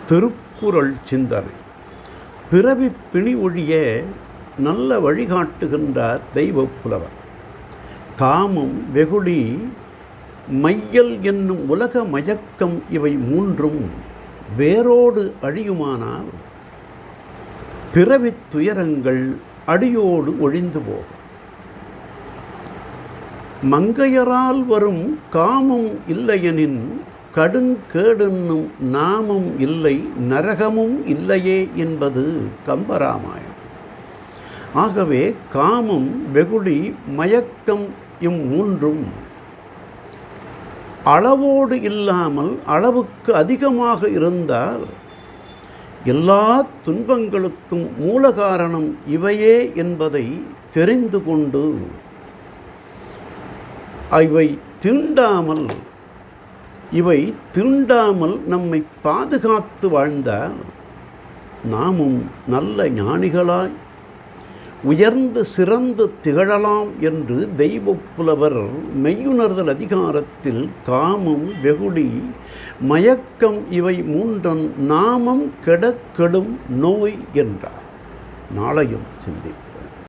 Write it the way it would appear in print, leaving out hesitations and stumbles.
திருக்குறள் சிந்தனை. பிறவி பிணி ஒழிய நல்ல வழிகாட்டுகின்றார் தெய்வப் புலவர். காமம், வெகுளி, மையல் என்னும் உலக மயக்கம் இவை மூன்றும் வேரோடு அழியுமானால் பிறவித் துயரங்கள் அடியோடு ஒழிந்து போகும். மங்கையரால் வரும் காமம் இல்லையெனின் கடுங்கேடென்னும் நாமம் இல்லை, நரகமும் இல்லையே என்பது கம்பராமாயணம். ஆகவே காமம், வெகுளி, மயக்கம் மூன்றும் அளவோடு இல்லாமல் அளவுக்கு அதிகமாக இருந்தால் எல்லா துன்பங்களுக்கும் மூல காரணம் இவையே என்பதை தெரிந்து கொண்டு இவை தீண்டாமல் நம்மை பாதுகாத்து வாழ்ந்தால் நாமும் நல்ல ஞானிகளாய் உயர்ந்து சிறந்து திகழலாம் என்று தெய்வப் புலவர் மெய்யுணர்தல் அதிகாரத்தில் காமம், வெகுளி, மயக்கம் இவை மூன்றும் நாமம் கெடக்கெடும் நோய் என்றார். நாளையும் சிந்திப்போம்.